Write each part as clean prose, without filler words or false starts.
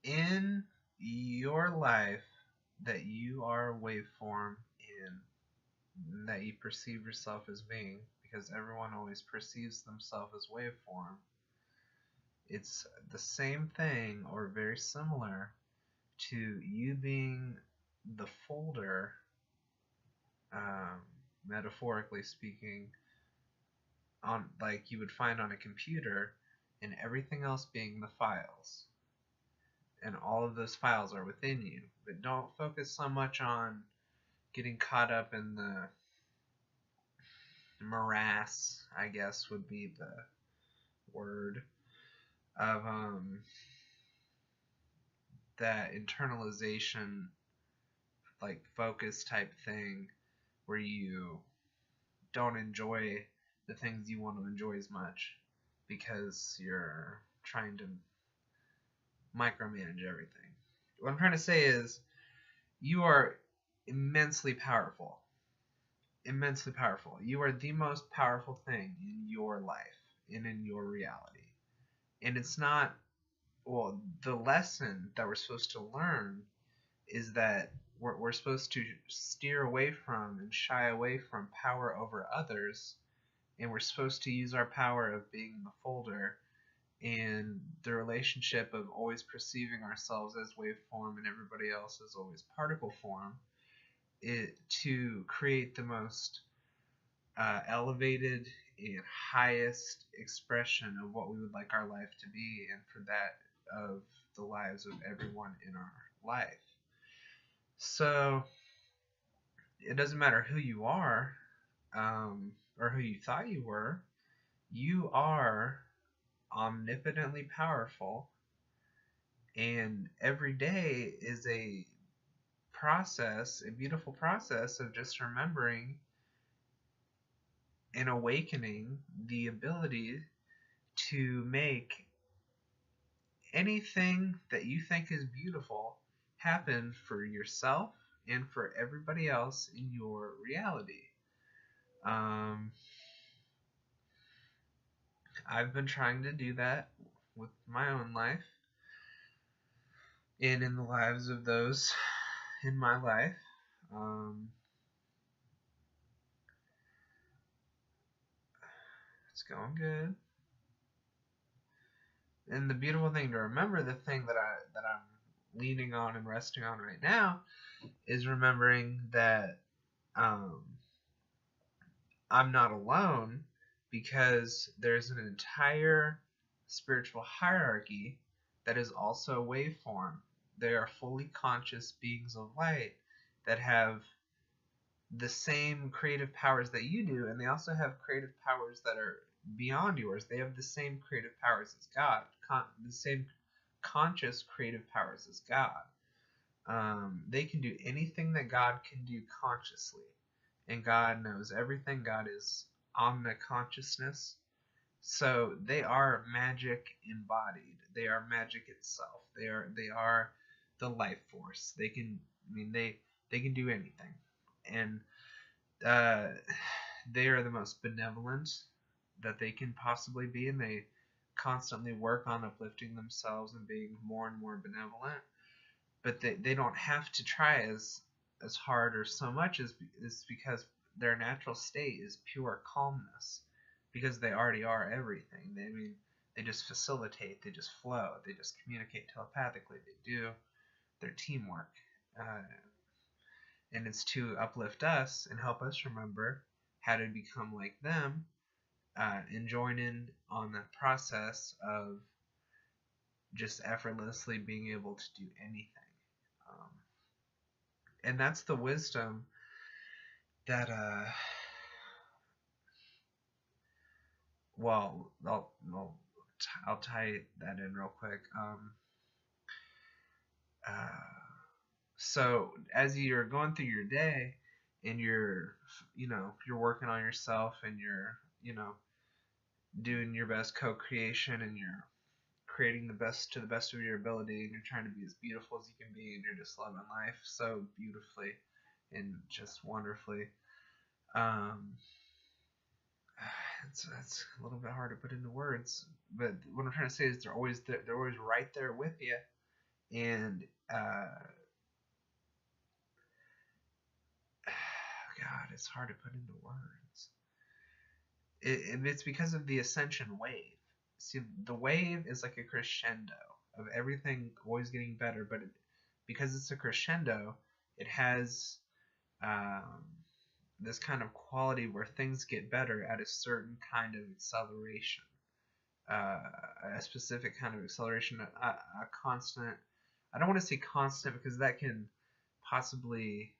in your life that you are a waveform in, that you perceive yourself as being, because everyone always perceives themselves as waveform, it's the same thing or very similar to you being the folder, um, metaphorically speaking, on like you would find on a computer, and everything else being the files. And all of those files are within you. But don't focus so much on getting caught up in the morass, I guess would be the word, of that internalization, like focus type thing, where you don't enjoy the things you want to enjoy as much because you're trying to micromanage everything. What I'm trying to say is you are immensely powerful. Immensely powerful. You are the most powerful thing in your life and in your reality. And it's not, well, the lesson that we're supposed to learn is that we're supposed to steer away from and shy away from power over others, and we're supposed to use our power of being the folder and the relationship of always perceiving ourselves as waveform and everybody else as always particle form, to create the most elevated and highest expression of what we would like our life to be, and for that, of the lives of everyone in our life. So it doesn't matter who you are, or who you thought you were. You are omnipotently powerful, and every day is a process, a beautiful process of just remembering and awakening the ability to make anything that you think is beautiful happen for yourself and for everybody else in your reality. I've been trying to do that with my own life and in the lives of those in my life. It's going good. And the beautiful thing to remember, the thing that I'm leaning on and resting on right now, is remembering that I'm not alone, because there's an entire spiritual hierarchy that is also a waveform. They are fully conscious beings of light that have the same creative powers that you do, and they also have creative powers that are beyond yours. They have the same creative powers as God, the same conscious creative powers as God. They can do anything that God can do consciously, and God knows everything. God is omniconsciousness. So they are magic embodied. They are magic itself. They are the life force. They can, I mean, they can do anything, and they are the most benevolent that they can possibly be, and they constantly work on uplifting themselves and being more and more benevolent. But they don't have to try as hard or so much, as because their natural state is pure calmness, because they already are everything. They just facilitate, they just flow, they just communicate telepathically, they do their teamwork. And it's to uplift us and help us remember how to become like them, and join in on that process of just effortlessly being able to do anything. And that's the wisdom that, well, I'll tie that in real quick. So as you're going through your day, and you're working on yourself, and you're doing your best co-creation, and you're creating the best to the best of your ability, and you're trying to be as beautiful as you can be, and you're just loving life so beautifully and just wonderfully. It's a little bit hard to put into words, but what I'm trying to say is they're always right there with you, And God, it's hard to put into words. It's because of the ascension wave. See, the wave is like a crescendo of everything always getting better, but because it's a crescendo, it has um, this kind of quality where things get better at a certain kind of acceleration, uh, a specific kind of acceleration, a constant. I don't want to say constant because that can possibly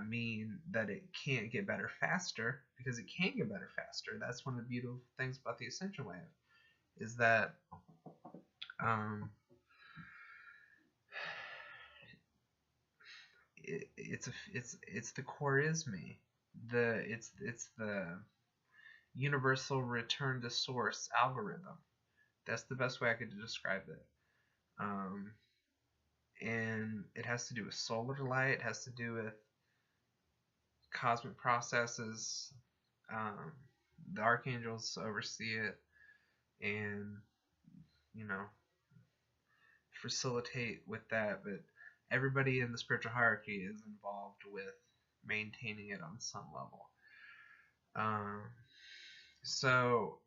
mean that it can't get better faster, because it can get better faster. That's one of the beautiful things about the ascension wave, is that um, it's the core is me. It's the universal return to source algorithm. That's the best way I could describe it. Um, and it has to do with solar light. It has to do with cosmic processes. Um, the archangels oversee it, and you know, facilitate with that. But everybody in the spiritual hierarchy is involved with maintaining it on some level. So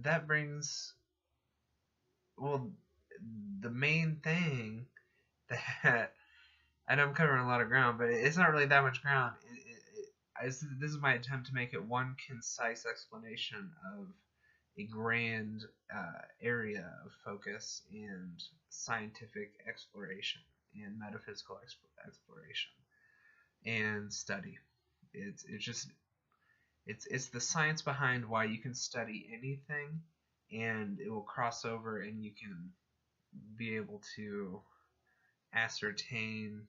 that brings, well, the main thing that I know I'm covering a lot of ground, but it's not really that much ground. This is my attempt to make it one concise explanation of a grand area of focus and scientific exploration and metaphysical exploration and study. It's the science behind why you can study anything, and it will cross over, and you can be able to ascertain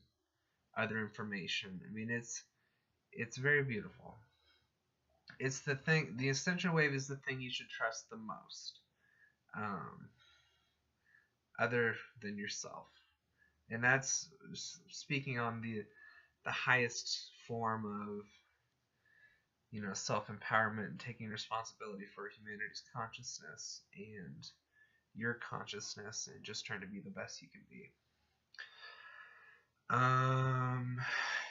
other information. I mean, it's very beautiful. It's the thing. The ascension wave is the thing you should trust the most, um, other than yourself, and that's speaking on the highest form of self-empowerment and taking responsibility for humanity's consciousness and your consciousness and just trying to be the best you can be.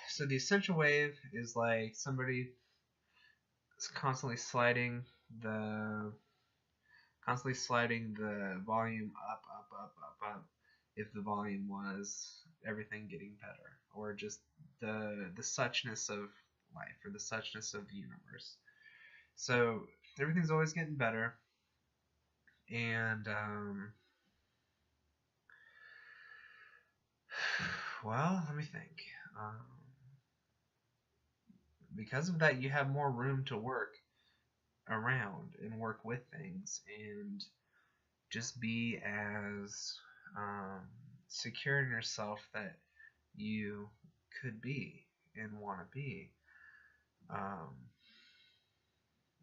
So the ascension wave is like somebody is constantly sliding the volume up if the volume was everything getting better, or just the suchness of life, or the suchness of the universe. So everything's always getting better, and well, let me think. Because of that, you have more room to work around and work with things, and just be as secure in yourself that you could be and want to be.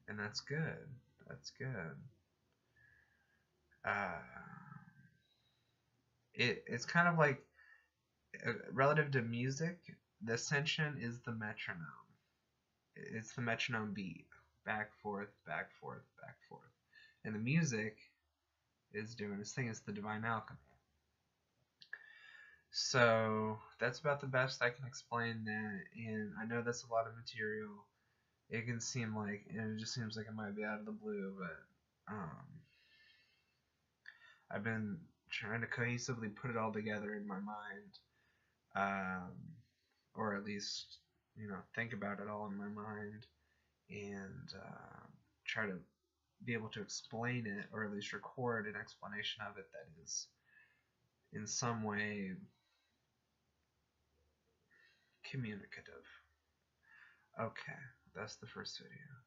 And that's good. That's good. It's kind of like relative to music. The ascension is the metronome. It's the metronome beat, back, forth, back, forth, back, forth. And the music is doing its thing. It's the divine alchemy. So that's about the best I can explain that. And I know that's a lot of material. It can seem like, and it just seems like it might be out of the blue, but I've been trying to cohesively put it all together in my mind, or at least think about it all in my mind, and try to be able to explain it, or at least record an explanation of it that is in some way communicative. Okay, that's the first video.